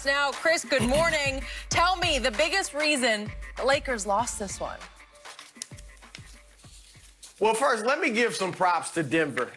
now. Chris, good morning. Tell me the biggest reason the Lakers lost this one. Well, first, let me give some props to Denver.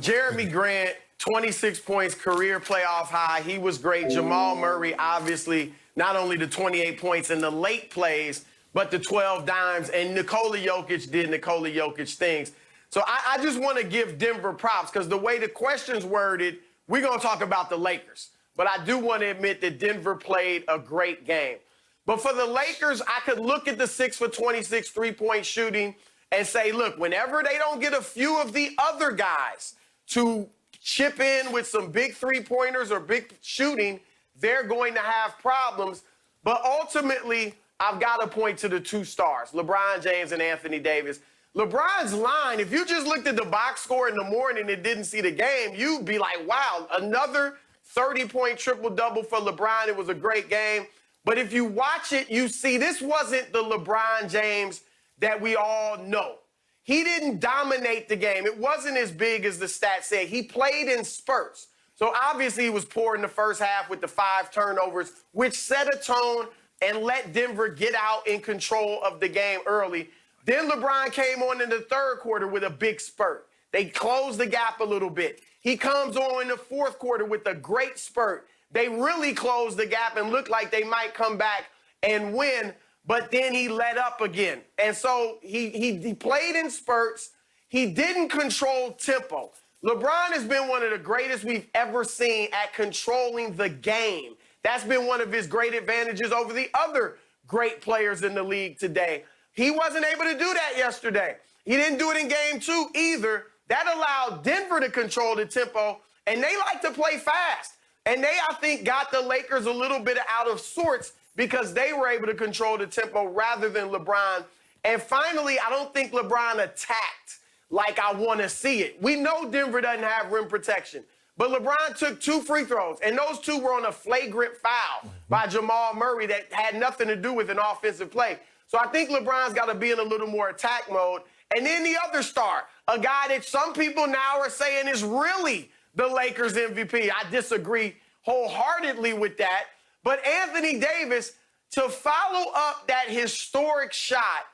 Jeremy Grant, 26 points, career playoff high. He was great. Jamal Murray, obviously, not only the 28 points in the late plays, but the 12 dimes. And Nikola Jokic did Nikola Jokic things. So I just want to give Denver props because the way the question's worded, we're going to talk about the Lakers. But I do want to admit that Denver played a great game. But for the Lakers, I could look at the 6 for 26 three-point shooting and say, look, whenever they don't get a few of the other guys to chip in with some big three-pointers or big shooting, they're going to have problems. But ultimately, I've got to point to the two stars, LeBron James and Anthony Davis. LeBron's line, if you just looked at the box score in the morning and didn't see the game, you'd be like, wow, another 30-point triple-double for LeBron. It was a great game. But if you watch it, you see this wasn't the LeBron James that we all know. He didn't dominate the game. It wasn't as big as the stats said. He played in spurts. So obviously he was poor in the first half with the 5 turnovers, which set a tone and let Denver get out in control of the game early. Then LeBron came on in the third quarter with a big spurt. They closed the gap a little bit. He comes on in the fourth quarter with a great spurt. They really closed the gap and looked like they might come back and win, but then he let up again. And so he played in spurts. He didn't control tempo. LeBron has been one of the greatest we've ever seen at controlling the game. That's been one of his great advantages over the other great players in the league today. He wasn't able to do that yesterday. He didn't do it in game 2 either. That allowed Denver to control the tempo, and they like to play fast. And they, I think, got the Lakers a little bit out of sorts because they were able to control the tempo rather than LeBron. And finally, I don't think LeBron attacked like I want to see it. We know Denver doesn't have rim protection, but LeBron took 2 free throws, and those 2 were on a flagrant foul by Jamal Murray that had nothing to do with an offensive play. So I think LeBron's got to be in a little more attack mode. And then the other star, a guy that some people now are saying is really the Lakers MVP. I disagree wholeheartedly with that. But Anthony Davis, to follow up that historic shot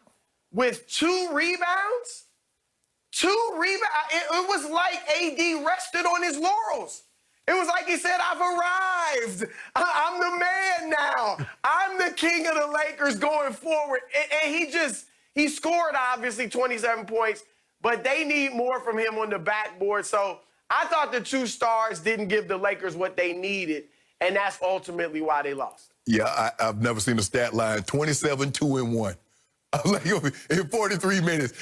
with 2 rebounds, it was like AD rested on his laurels. It was like he said, I've arrived. I'm the man now. I'm the king of the Lakers going forward. And he scored, obviously, 27 points, but they need more from him on the backboard. So I thought the 2 stars didn't give the Lakers what they needed, and that's ultimately why they lost. Yeah, I've never seen a stat line, 27, 2, and 1. Like in 43 minutes,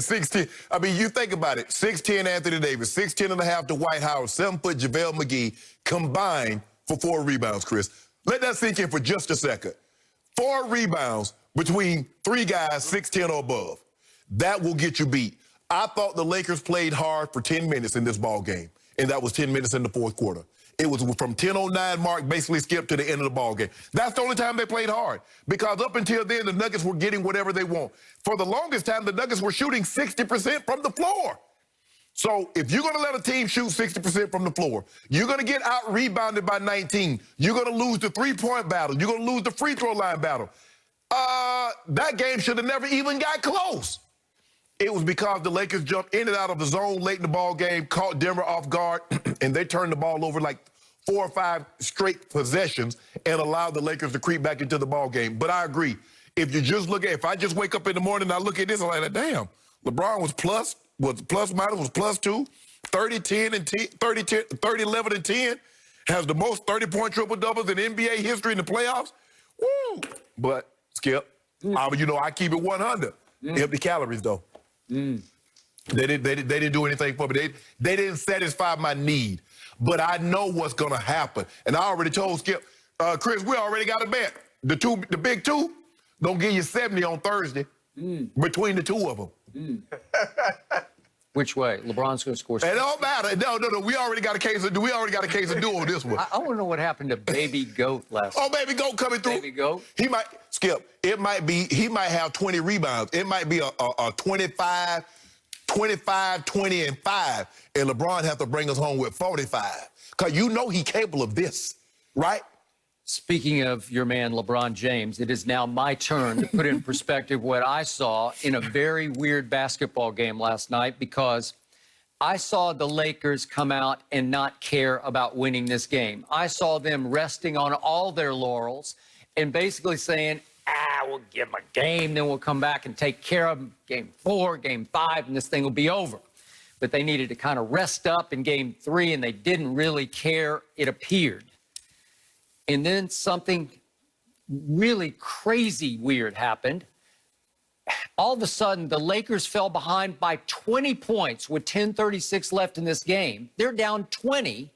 16. I mean, you think about it, 6'10" Anthony Davis, 6'10 and a half to Dwight Howard, 7-foot JaVale McGee combined for 4 rebounds, Chris. Let that sink in for just a second. 4 rebounds between 3 guys 6'10 or above. That will get you beat. I thought the Lakers played hard for 10 minutes in this ball game, and that was 10 minutes in the fourth quarter. It was from 10:09 mark, basically skipped to the end of the ball game. That's the only time they played hard, because up until then, the Nuggets were getting whatever they want. For the longest time, the Nuggets were shooting 60% from the floor. So if you're going to let a team shoot 60% from the floor, you're going to get out-rebounded by 19. You're going to lose the three-point battle. You're going to lose the free-throw line battle. That game should have never even got close. It was because the Lakers jumped in and out of the zone late in the ball game, caught Denver off guard, and they turned the ball over like 4 or 5 straight possessions and allowed the Lakers to creep back into the ball game. But I agree. If I just wake up in the morning and I look at this, I'm like, damn, LeBron was plus minus plus 2, 30, 10, and 10, 30, 10, 30, 11, and 10, has the most 30-point triple-doubles in NBA history in the playoffs. Woo! But, Skip, I keep it 100. Empty calories, though. They didn't do anything for me. They didn't satisfy my need. But I know what's going to happen. And I already told Skip, Chris, we already got a bet. The big 2, gonna give you 70 on Thursday between the 2 of them. Which way? LeBron's going to score. It don't matter. No. We already got a case of do on this one. I want to know what happened to Baby Goat last night. Oh, Baby Goat coming through. Baby Goat. He might, Skip, he might have 20 rebounds. It might be a 25, 20, and 5. And LeBron have to bring us home with 45. Because he's capable of this, right? Speaking of your man, LeBron James, it is now my turn to put in perspective what I saw in a very weird basketball game last night, because I saw the Lakers come out and not care about winning this game. I saw them resting on all their laurels and basically saying, we'll give them a game, then we'll come back and take care of them game 4, game 5, and this thing will be over. But they needed to kind of rest up in game 3, and they didn't really care, it appeared. And then something really crazy weird happened. All of a sudden, the Lakers fell behind by 20 points with 10:36 left in this game. They're down 20,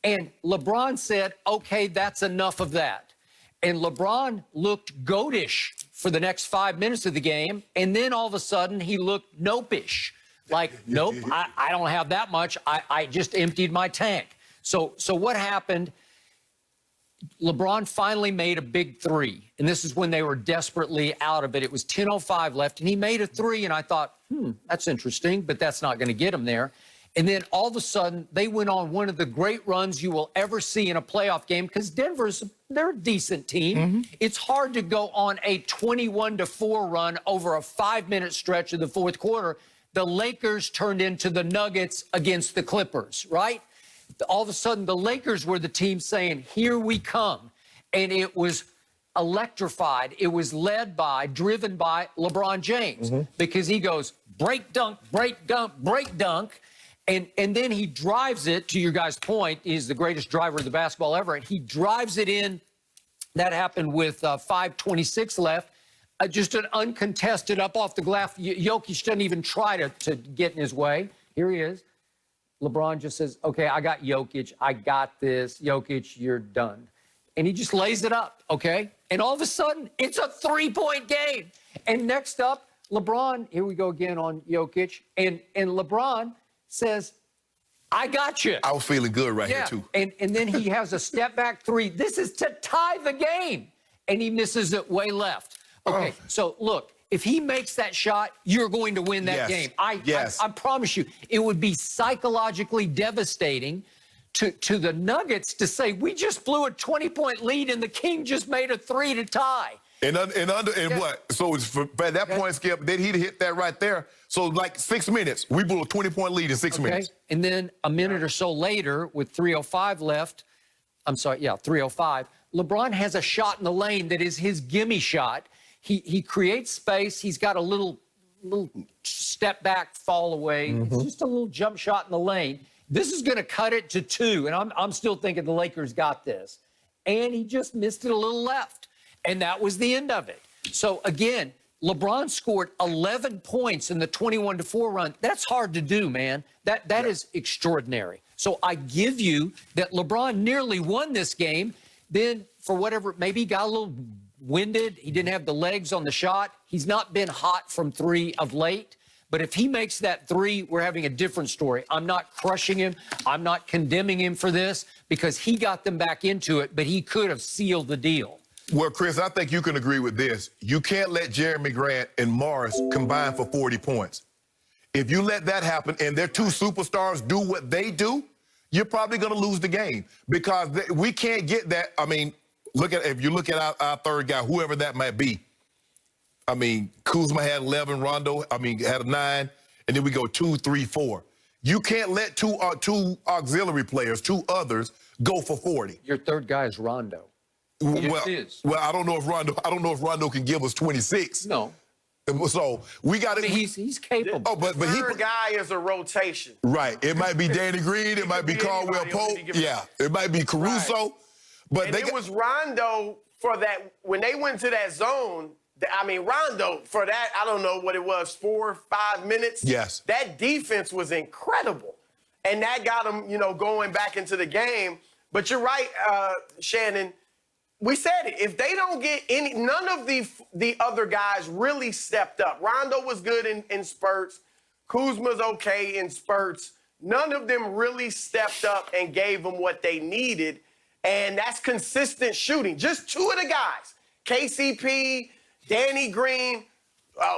and LeBron said, okay, that's enough of that. And LeBron looked goatish for the next 5 minutes of the game, and then all of a sudden, he looked nope-ish. Like, nope, I don't have that much. I just emptied my tank. So what happened? LeBron finally made a big 3, and this is when they were desperately out of it. It was 10:05 left, and he made a 3, and I thought, that's interesting, but that's not going to get him there. And then all of a sudden, they went on one of the great runs you will ever see in a playoff game, because they're a decent team. It's hard to go on a 21-4 run over a 5-minute stretch of the fourth quarter. The Lakers turned into the Nuggets against the Clippers, right? All of a sudden, the Lakers were the team saying, here we come. And it was electrified. It was driven by LeBron James, because he goes, break, dunk, break, dunk, break, dunk. And then he drives it, to your guys' point, he's the greatest driver of the basketball ever. And he drives it in. That happened with 5:26 left. Just an uncontested up off the glass. Jokic doesn't even try to get in his way. Here he is. LeBron just says, okay, I got Jokic. I got this. Jokic, you're done. And he just lays it up, okay? And all of a sudden, it's a 3-point game. And next up, LeBron, here we go again on Jokic. And LeBron says, I got you. I was feeling good here, too. And then he has a step-back 3. This is to tie the game. And he misses it way left. Okay, so look. If he makes that shot, you're going to win that game. I promise you, it would be psychologically devastating to the Nuggets to say, we just blew a 20-point lead and the King just made a 3 to tie. And what? So at that point, Skip, then he'd hit that right there. So like 6 minutes, we blew a 20-point lead in 6 minutes. And then a minute or so later, with 3:05 left, 3:05, LeBron has a shot in the lane that is his gimme shot. He creates space. He's got a little step back, fall away. It's just a little jump shot in the lane. This is going to cut it to 2, and I'm still thinking the Lakers got this. And he just missed it a little left, and that was the end of it. So again, LeBron scored 11 points in the 21-4 run. That's hard to do, man. That is extraordinary. So I give you that LeBron nearly won this game. Then for whatever, maybe he got a little winded. He didn't have the legs on the shot. He's not been hot from 3 of late. But if he makes that 3, we're having a different story. I'm not crushing him. I'm not condemning him for this, because he got them back into it, but he could have sealed the deal. Well, Chris, I think you can agree with this. You can't let Jeremy Grant and Morris combine for 40 points. If you let that happen and their 2 superstars do what they do, you're probably going to lose the game, because we can't get that. I mean, if you look at our third guy, whoever that might be. I mean, Kuzma had 11, Rondo, had a 9, and then we go 2, 3, 4. You can't let two auxiliary players, 2 others, go for 40. Your third guy is Rondo. Well, I don't know if Rondo can give us 26. No. So we got to. He's capable. Oh, but third guy is a rotation. Right. It might be Danny Green. It might be Caldwell Pope. Yeah. It might be Caruso. Right. But it was Rondo for that when they went to that zone. Rondo for that. I don't know what it was, 4 or 5 minutes. Yes. That defense was incredible, and that got them, going back into the game. But you're right, Shannon. We said it. If they don't get none of the other guys really stepped up. Rondo was good in spurts. Kuzma's okay in spurts. None of them really stepped up and gave them what they needed, and that's consistent shooting. Just 2 of the guys, KCP, Danny Green,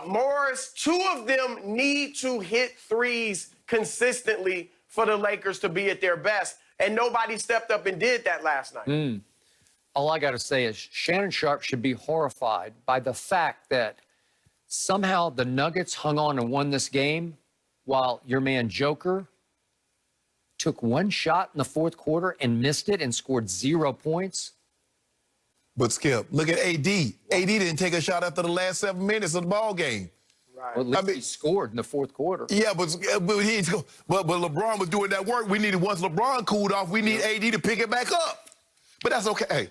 Morris, 2 of them need to hit threes consistently for the Lakers to be at their best, and nobody stepped up and did that last night. all I got to say is Shannon Sharp should be horrified by the fact that somehow the Nuggets hung on and won this game while your man Joker took one shot in the fourth quarter and missed it and scored 0 points. But Skip, look at AD. AD didn't take a shot after the last 7 minutes of the ball game. Right. Well, at least he scored in the fourth quarter. Yeah, but LeBron was doing that work. We needed, once LeBron cooled off, we need AD to pick it back up. But that's okay. Hey,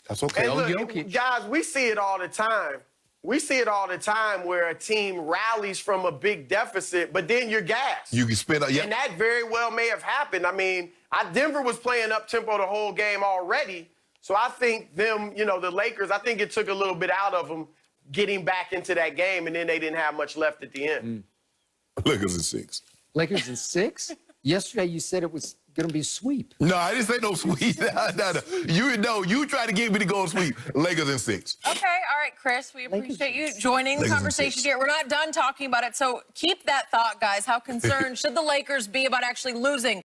that's okay. And look, Jokic. guys, we see it all the time. We see it all the time where a team rallies from a big deficit, but then you're gassed. You can spin up. Yeah. And that very well may have happened. I mean, Denver was playing up-tempo the whole game already. So I think them, the Lakers, I think it took a little bit out of them getting back into that game, and then they didn't have much left at the end. Lakers in 6. Lakers in 6? Yesterday you said it was going to be a sweep. No, I didn't say no sweep. No. You tried to get me to go sweep. Lakers in 6. Okay, all right, Chris, we appreciate you joining the Lakers in conversation 6. here. We're not done talking about it, so keep that thought, guys. How concerned should the Lakers be about actually losing